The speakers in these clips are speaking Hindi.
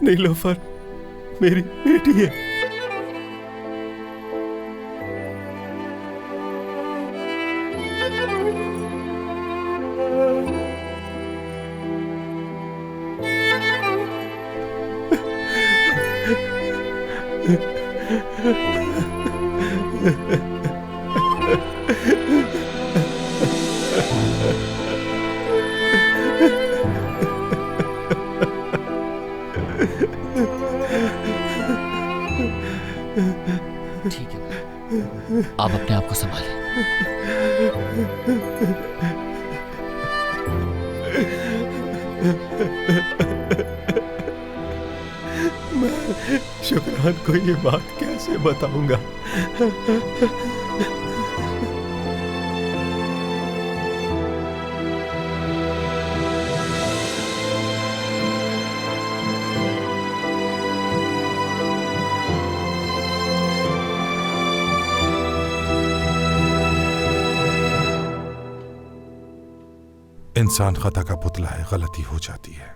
नीलोफर मेरी बेटी है। ठीक है, आप अपने आप को संभालें। मैं शुक्रान को ये बात कैसे बताऊंगा? इंसान खता का पुतला है, गलती हो जाती है।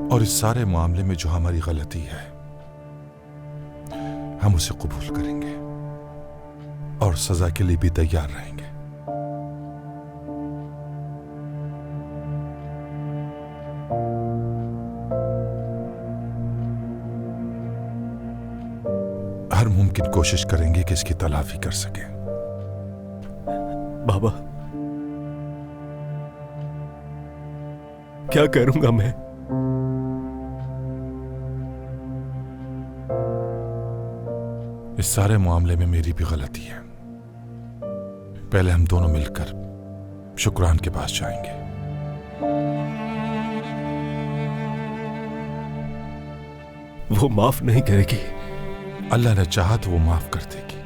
और इस सारे मामले में जो हमारी गलती है, हम उसे कबूल करेंगे और सजा के लिए भी तैयार रहेंगे। हर मुमकिन कोशिश करेंगे कि इसकी तलाफी कर सके। बाबा, क्या करूंगा मैं? इस सारे मामले में मेरी भी गलती है। पहले हम दोनों मिलकर शुक्रान के पास जाएंगे। वो माफ नहीं करेगी। अल्लाह ने चाहा तो वो माफ कर देगी।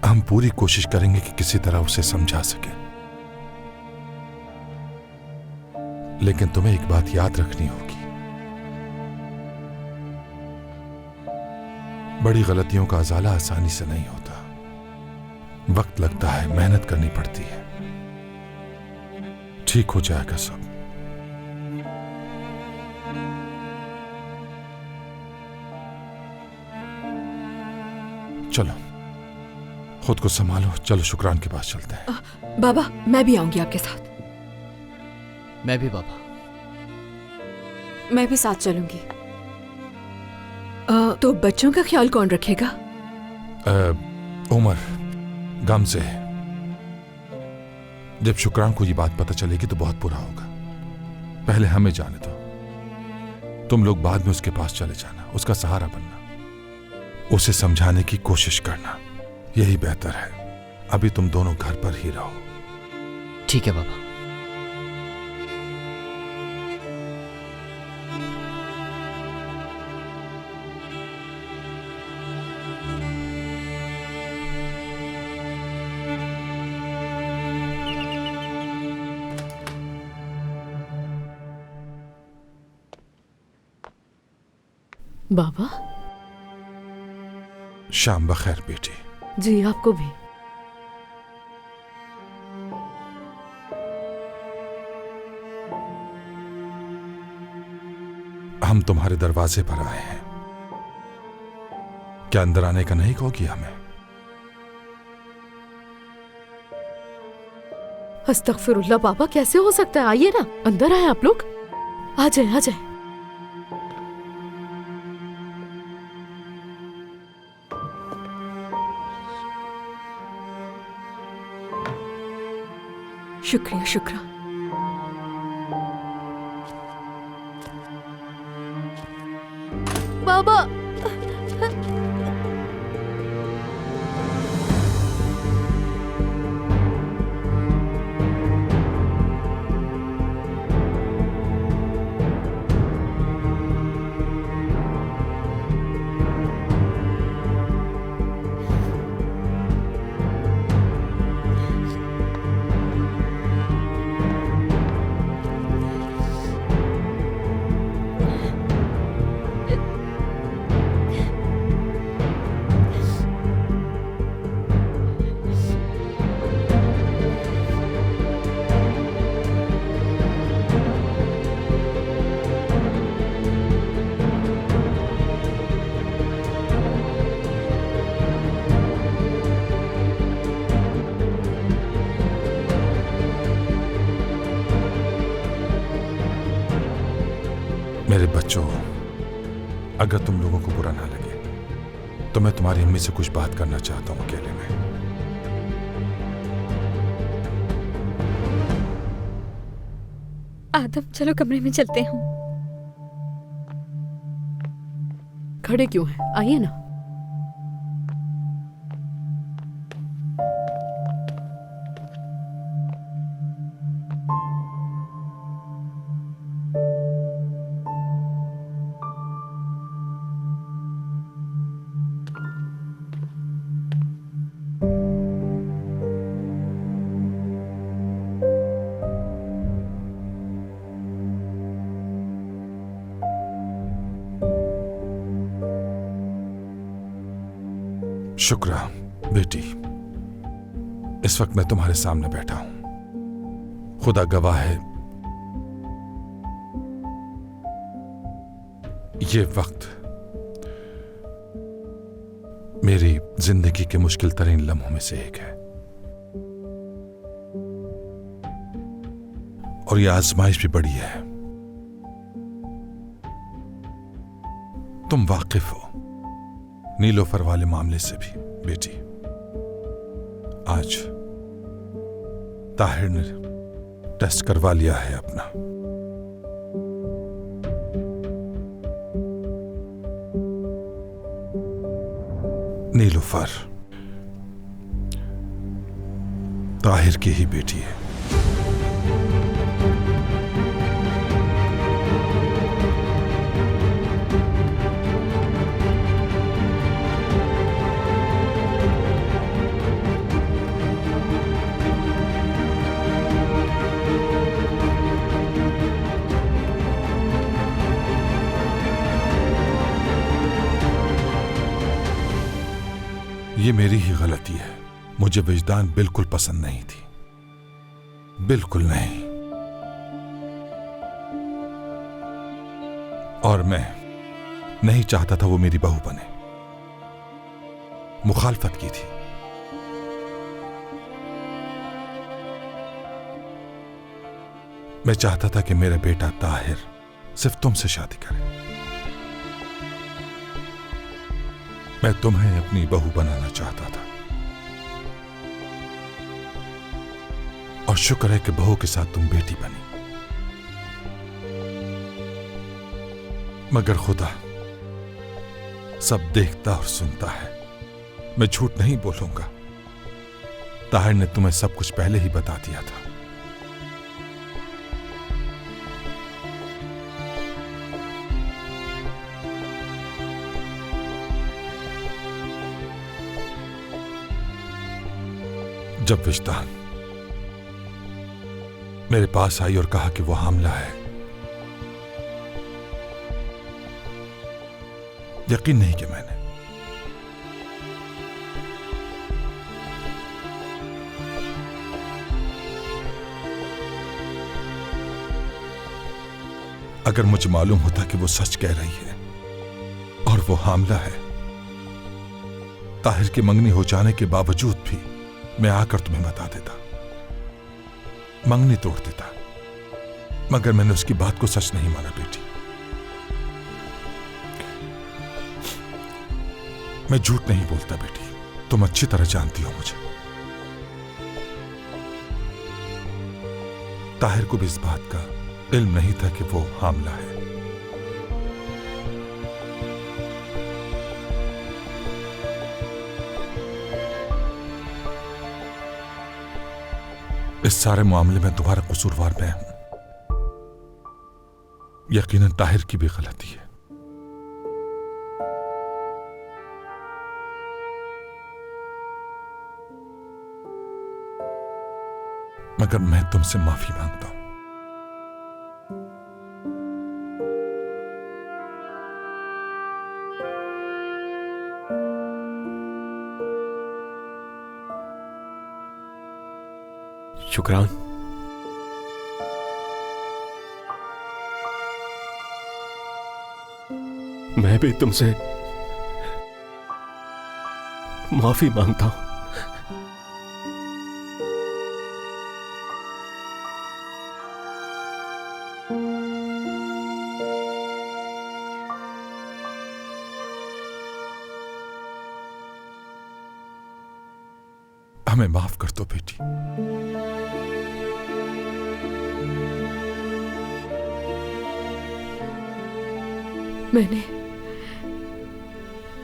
हम पूरी कोशिश करेंगे कि किसी तरह उसे समझा सके। लेकिन तुम्हें एक बात याद रखनी होगी, बड़ी गलतियों का अजाला आसानी से नहीं होता, वक्त लगता है, मेहनत करनी पड़ती है। ठीक हो जाएगा सब। चलो, खुद को संभालो, चलो शुक्रान के पास चलते हैं। बाबा, मैं भी आऊंगी आपके साथ। मैं भी बाबा। मैं भी साथ चलूंगी। तो बच्चों का ख्याल कौन रखेगा? उमर गम से है। जब शुक्रान को ये बात पता चलेगी तो बहुत बुरा होगा। पहले हमें जाने दो। तुम लोग बाद में उसके पास चले जाना, उसका सहारा बनना, उसे समझाने की कोशिश करना, यही बेहतर है। अभी तुम दोनों घर पर ही रहो। ठीक है बाबा। बाबा। शाम बखैर बेटी। जी, आपको भी। हम तुम्हारे दरवाजे पर आए हैं। क्या अंदर आने का नहीं कहोगी हमें? अस्तगफिरुल्लाह बाबा, कैसे हो सकता है? आइए ना, अंदर आए आप लोग। आ जाए, आ जाए। शुक्रिया, शुक्रिया। बाबा, मेरे बच्चों, अगर तुम लोगों को बुरा ना लगे तो मैं तुम्हारी अम्मी से कुछ बात करना चाहता हूं अकेले में। आदम, चलो कमरे में चलते हैं। खड़े क्यों हैं? आइए ना। शुक्रा बेटी, इस वक्त मैं तुम्हारे सामने बैठा हूं। खुदा गवाह है, ये वक्त मेरी जिंदगी के मुश्किल तरीन लम्हों में से एक है, और यह आजमाइश भी बड़ी है। तुम वाकिफ हो नीलोफर वाले मामले से भी बेटी। आज ताहिर ने टेस्ट करवा लिया है अपना। नीलोफर ताहिर की ही बेटी है। ये मेरी ही गलती है। मुझे विजदान बिल्कुल पसंद नहीं थी, बिल्कुल नहीं। और मैं नहीं चाहता था वो मेरी बहू बने। मुखालफत की थी। मैं चाहता था कि मेरा बेटा ताहिर सिर्फ तुमसे शादी करे। मैं तुम्हें अपनी बहू बनाना चाहता था, और शुक्र है कि बहू के साथ तुम बेटी बनी। मगर खुदा सब देखता और सुनता है। मैं झूठ नहीं बोलूंगा, ताहिर ने तुम्हें सब कुछ पहले ही बता दिया था। जब विजदान मेरे पास आई और कहा कि वो हामला है, यकीन नहीं किया मैंने। अगर मुझे मालूम होता कि वो सच कह रही है और वो हामला है, ताहिर की मंगनी हो जाने के बावजूद भी मैं आकर तुम्हें बता देता, मंगनी तोड़ देता। मगर मैंने उसकी बात को सच नहीं माना बेटी। मैं झूठ नहीं बोलता बेटी, तुम अच्छी तरह जानती हो मुझे। ताहिर को भी इस बात का इल्म नहीं था कि वो हामला है। इस सारे मामले में तुम्हारा कसूरवार मैं हूं। यकीनन ताहिर की भी गलती है। मगर मैं तुमसे माफी मांगता हूं। शुक्रान। मैं भी तुमसे माफी मांगता हूं। हमें माफ कर दो बेटी। मैंने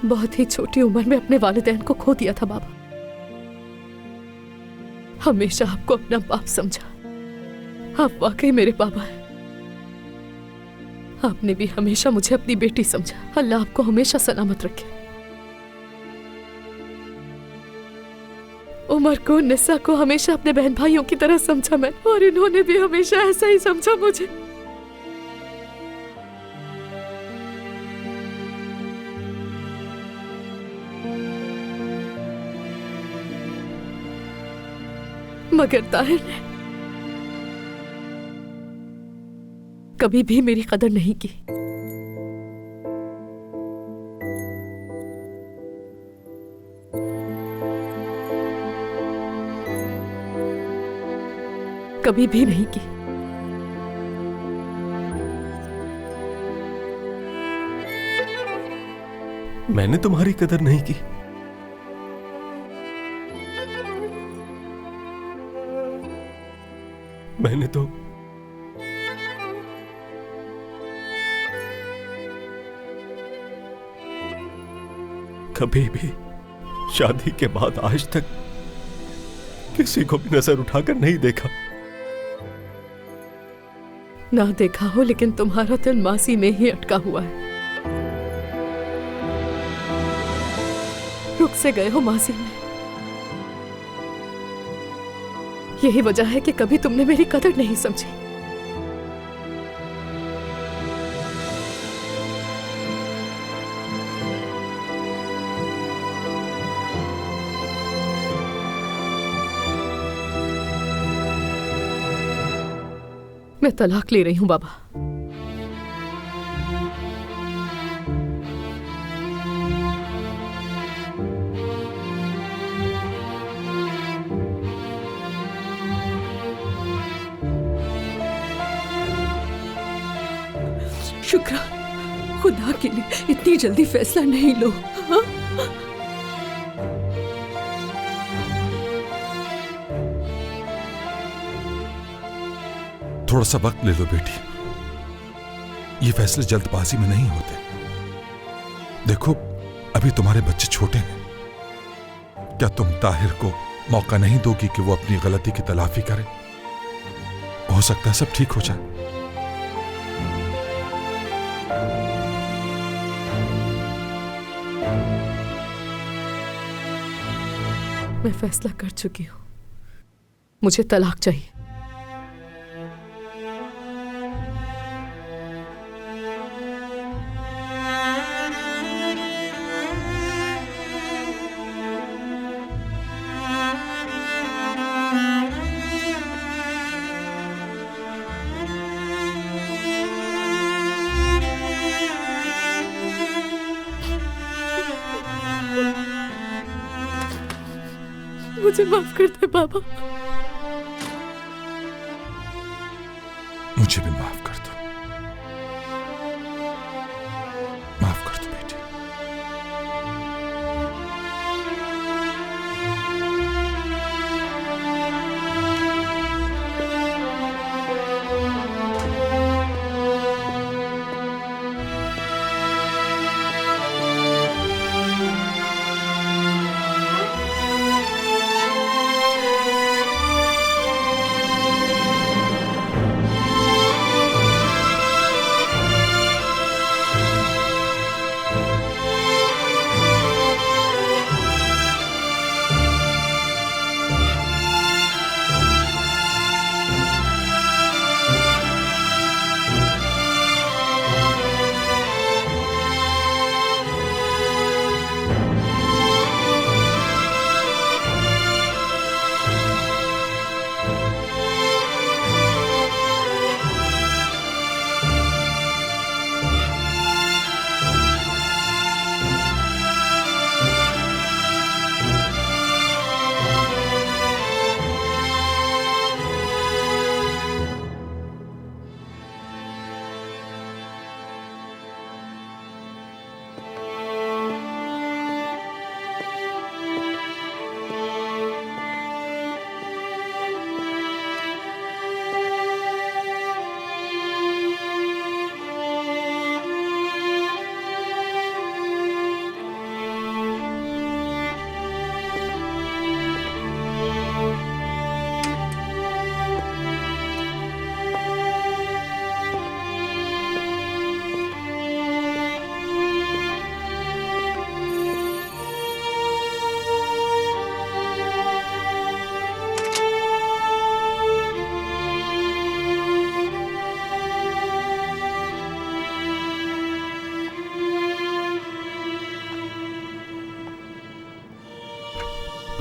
बहुत ही छोटी उम्र में अपने वालिदैन को खो दिया था बाबा। हमेशा आपको अपना बाप समझा। आप वाकई मेरे बाबा हैं। आपने भी हमेशा मुझे अपनी बेटी समझा। अल्लाह आपको हमेशा सलामत रखे। उमर को, निस्सा को हमेशा अपने बहन भाइयों की तरह समझा मैं, और इन्होंने भी हमेशा ऐसा ही समझा मुझे। मगर ताहिर ने कभी भी मेरी कदर नहीं की। कभी भी नहीं की। मैंने तुम्हारी कदर नहीं की। मैंने तो कभी भी शादी के बाद आज तक किसी को भी नजर उठाकर नहीं देखा। ना देखा हो, लेकिन तुम्हारा दिल मासी में ही अटका हुआ है। रुक से गए हो मासी में। यही वजह है कि कभी तुमने मेरी कदर नहीं समझी। मैं तलाक ले रही हूं बाबा। शुक्र, खुदा के लिए इतनी जल्दी फैसला नहीं लो। हाँ? थोड़ा सा वक्त ले लो बेटी। ये फैसले जल्दबाजी में नहीं होते। देखो, अभी तुम्हारे बच्चे छोटे हैं। क्या तुम ताहिर को मौका नहीं दोगी कि वो अपनी गलती की तलाफी करे? हो सकता है सब ठीक हो जाए। मैं फैसला कर चुकी हूं। मुझे तलाक चाहिए। मुझे माफ कर दे बाबा। मुझे भी माफ कर दो। माफ कर दो बेटी।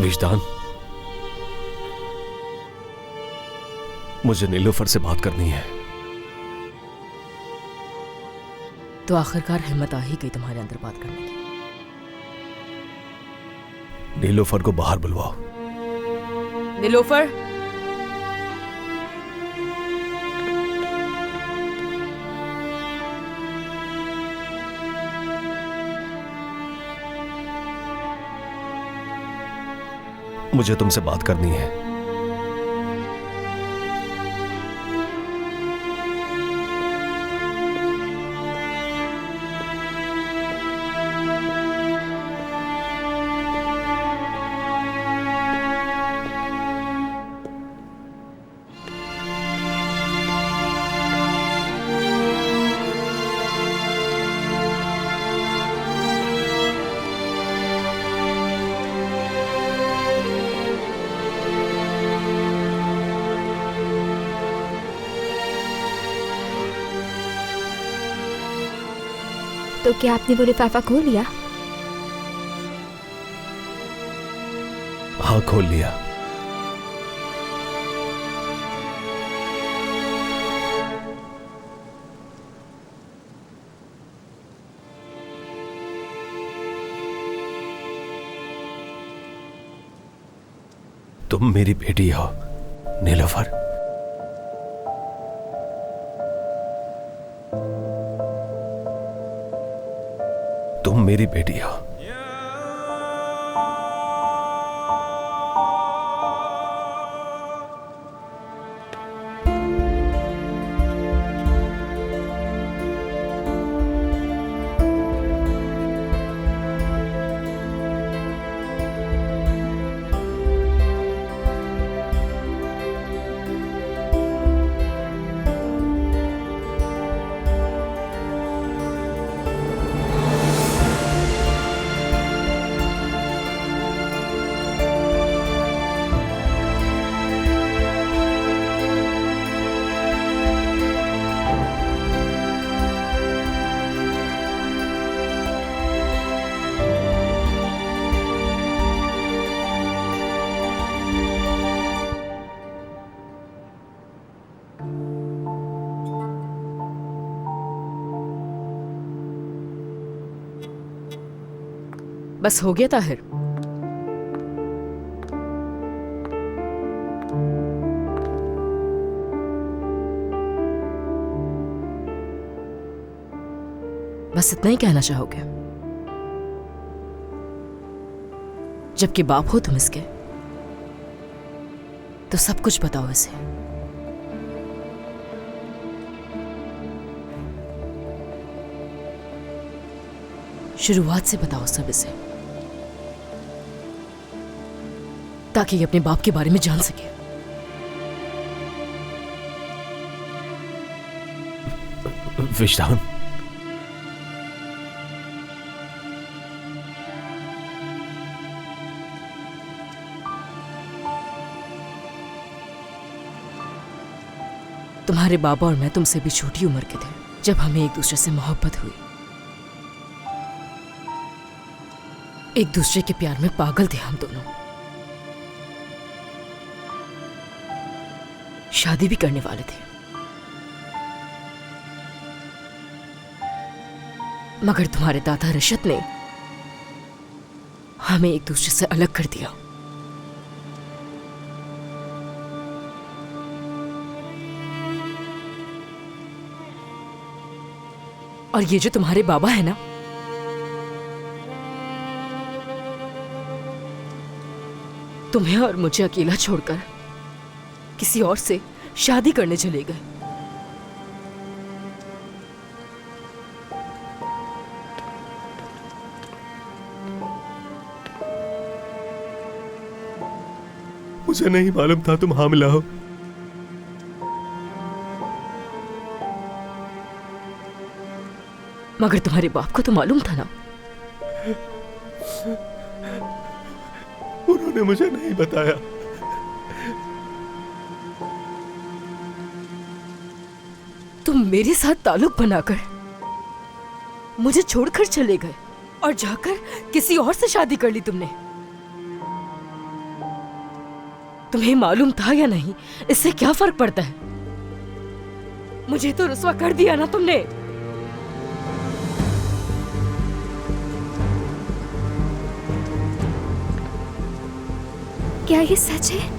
विजदान, मुझे नीलोफर से बात करनी है। तो आखिरकार हिम्मत आ ही गई तुम्हारे अंदर बात करने की। नीलोफर को बाहर बुलवाओ। नीलोफर, मुझे तुमसे बात करनी है। तो क्या आपने वो लिफाफा खोल लिया? हाँ, खोल लिया। तुम मेरी बेटी हो नीलोफर। तुम मेरी बेटी हो। बस हो गया ताहिर। बस इतना ही कहना चाहोगे? जबकि बाप हो तुम इसके, तो सब कुछ बताओ इसे। शुरुआत से बताओ सब इसे, ताकि ये अपने बाप के बारे में जान सके। विजदान, तुम्हारे बाबा और मैं तुमसे भी छोटी उम्र के थे जब हमें एक दूसरे से मोहब्बत हुई। एक दूसरे के प्यार में पागल थे हम दोनों। शादी भी करने वाले थे, मगर तुम्हारे दादा रशद ने हमें एक दूसरे से अलग कर दिया। और ये जो तुम्हारे बाबा है ना, तुम्हें और मुझे अकेला छोड़कर किसी और से शादी करने चले गए। मुझे नहीं मालूम था तुम हामिला हो। मगर तुम्हारे बाप को तो मालूम था ना। उन्होंने मुझे नहीं बताया। तुम मेरे साथ ताल्लुक बनाकर मुझे छोड़कर चले गए और जाकर किसी और से शादी कर ली तुमने। तुम्हें मालूम था या नहीं, इससे क्या फर्क पड़ता है? मुझे तो रुस्वा कर दिया ना तुमने। क्या ये सच है?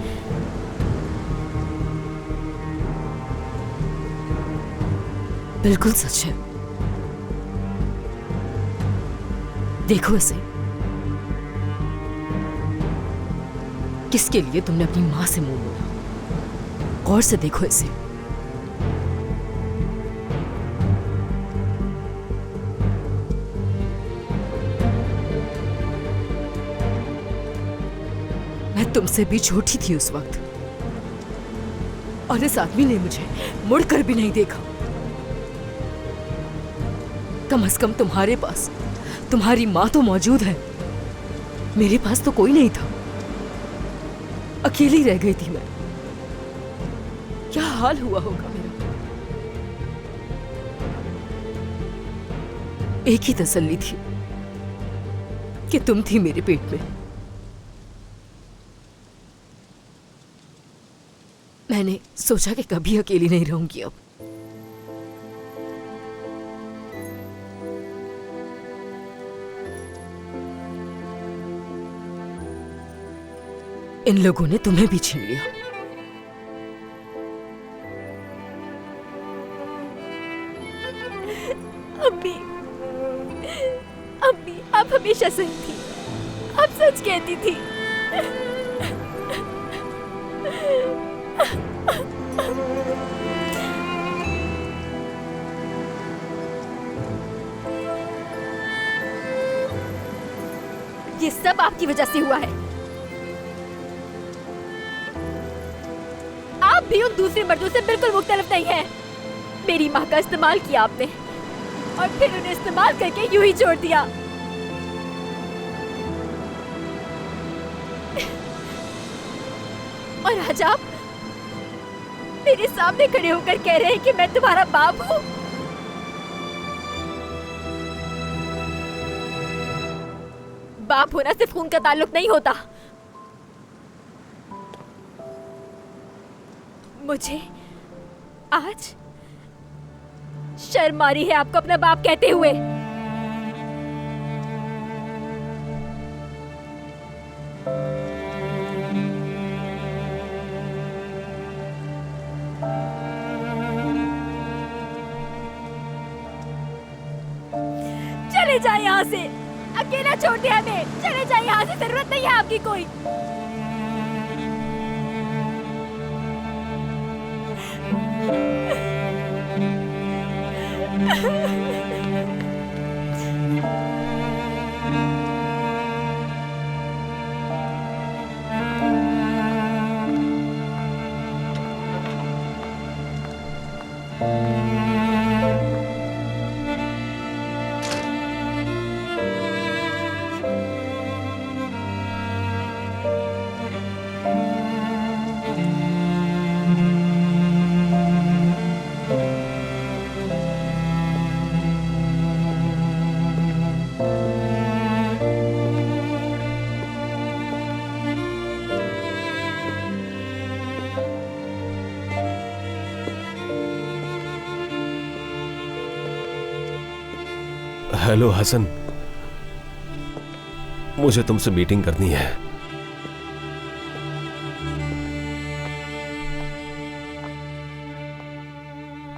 बिल्कुल सच है। देखो इसे, किसके लिए तुमने अपनी मां से मुंह मोड़ा? गौर से देखो इसे। मैं तुमसे भी छोटी थी उस वक्त, और इस आदमी ने मुझे मुड़कर भी नहीं देखा। कम से कम तुम्हारे पास तुम्हारी मां तो मौजूद है, मेरे पास तो कोई नहीं था। अकेली रह गई थी मैं। क्या हाल हुआ होगा मेरा। एक ही तसल्ली थी कि तुम थी मेरे पेट में। मैंने सोचा कि कभी अकेली नहीं रहूंगी अब। इन लोगों ने तुम्हें भी छीन लिया। अम्मी, अम्मी, आप हमेशा सही थी। आप सच कहती थी। ये सब आपकी वजह से हुआ है। आप भी उन दूसरे मर्दों से बिल्कुल मुख्तलिफ नहीं हैं। मेरी माँ का इस्तेमाल किया आपने, और फिर उन्हें इस्तेमाल करके यूं ही छोड़ दिया। और आज आप मेरे सामने खड़े होकर कह रहे हैं कि मैं तुम्हारा बाप हूँ। बाप होना सिर्फ खून का ताल्लुक नहीं होता। मुझे आज शर्म आ रही है आपको अपना बाप कहते हुए। चले जाए यहाँ से, अकेला छोड़ दिया हमें। चले जाए यहाँ से, जरूरत नहीं है आपकी कोई। हेलो हसन, मुझे तुमसे मीटिंग करनी है।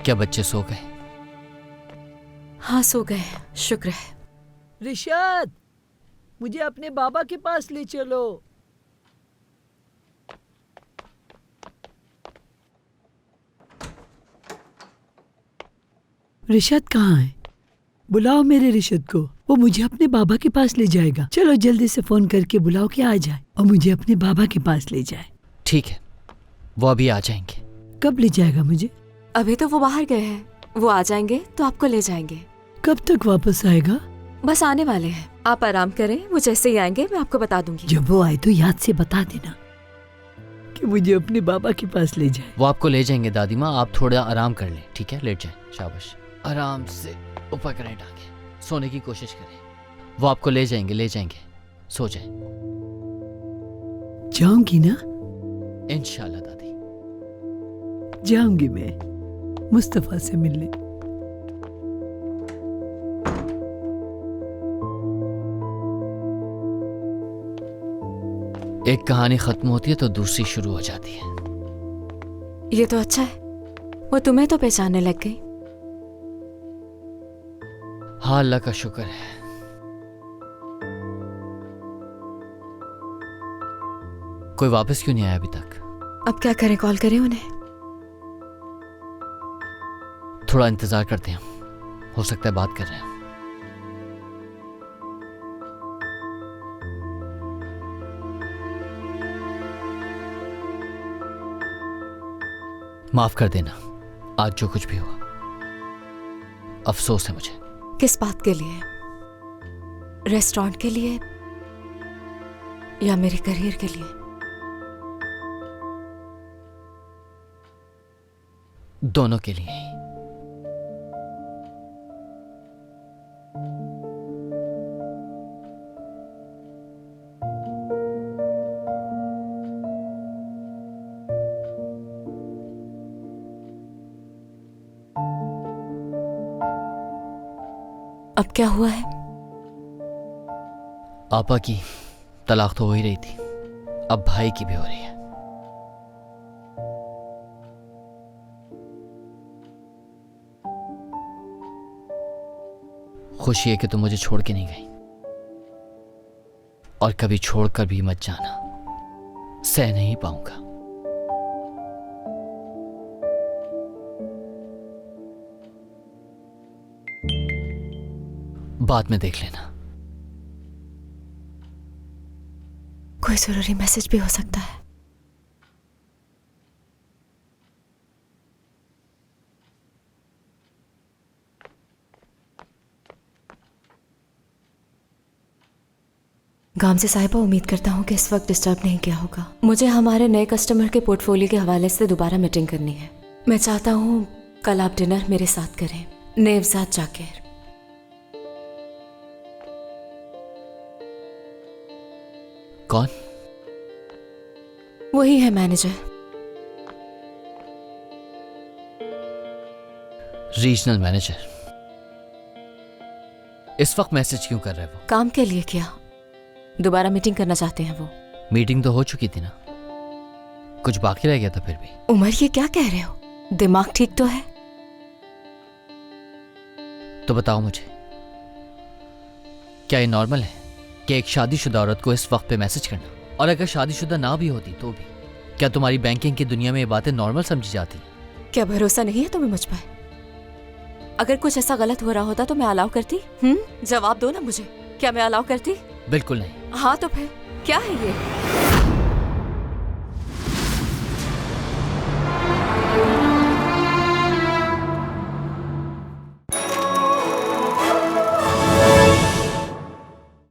क्या बच्चे सो गए? हाँ, सो गए, शुक्र है। रिशाद, मुझे अपने बाबा के पास ले चलो। रिशाद कहाँ है? बुलाओ मेरे रिशाद को, वो मुझे अपने बाबा के पास ले जाएगा। चलो जल्दी से फोन करके बुलाओ कि आ जाए और मुझे अपने बाबा के पास ले जाए। ठीक है, वो अभी आ जाएंगे। कब ले जाएगा मुझे? अभी तो वो बाहर गए हैं, वो आ जाएंगे तो आपको ले जाएंगे। कब तक वापस आएगा? बस आने वाले हैं, आप आराम करें, वो जैसे ही आएंगे मैं आपको बता दूंगी। जब वो आए तो याद से बता देना कि मुझे अपने बाबा के पास ले जाए। वो आपको ले जाएंगे दादी माँ, आप थोड़ा आराम कर लें, ठीक है? लेट जाएं, शाबाश। आराम से ऊपर करें टांगे, सोने की कोशिश करें। वो आपको ले जाएंगे, ले जाएंगे, सो जाएं। जाऊंगी ना? इंशाल्लाह दादी। जाऊंगी मैं मुस्तफा से मिलने। एक कहानी खत्म होती है तो दूसरी शुरू हो जाती है। ये तो अच्छा है, वो तुम्हें तो पहचानने लग गई। हाँ, अल्लाह का शुक्र है। कोई वापस क्यों नहीं आया अभी तक? अब क्या करें, कॉल करें उन्हें? थोड़ा इंतजार करते हैं, हो सकता है बात कर रहे हैं। माफ कर देना, आज जो कुछ भी हुआ, अफसोस है मुझे। किस बात के लिए? रेस्टोरेंट के लिए या मेरे करियर के लिए? दोनों के लिए ही। अब क्या हुआ है? आपा की तलाक तो हो ही रही थी, अब भाई की भी हो रही है। खुशी है कि तुम मुझे छोड़ के नहीं गई, और कभी छोड़कर भी मत जाना, सह नहीं पाऊंगा। बाद में देख लेना। कोई जरूरी मैसेज भी हो सकता है। गामज़े साहिबा, उम्मीद करता हूँ कि इस वक्त डिस्टर्ब नहीं किया होगा। मुझे हमारे नए कस्टमर के पोर्टफोलियो के हवाले से दोबारा मीटिंग करनी है। मैं चाहता हूँ कल आप डिनर मेरे साथ करें, नेवजाद जाकिर। कौन? वही है मैनेजर, रीजनल मैनेजर। इस वक्त मैसेज क्यों कर रहे हो? काम के लिए किया, दोबारा मीटिंग करना चाहते हैं वो। मीटिंग तो हो चुकी थी ना, कुछ बाकी रह गया था फिर भी। उमर, ये क्या कह रहे हो? दिमाग ठीक तो है? तो बताओ मुझे, क्या ये नॉर्मल है कि एक शादीशुदा औरत को इस वक्त पे मैसेज करना? और अगर शादीशुदा ना भी होती तो भी क्या तुम्हारी बैंकिंग की दुनिया में ये बातें नॉर्मल समझी जाती? क्या भरोसा नहीं है तुम्हें मुझ पर? अगर कुछ ऐसा गलत हो रहा होता तो मैं अलाउ करती? जवाब दो ना मुझे, क्या मैं अलाउ करती? बिल्कुल नहीं। हाँ तो फिर क्या है ये?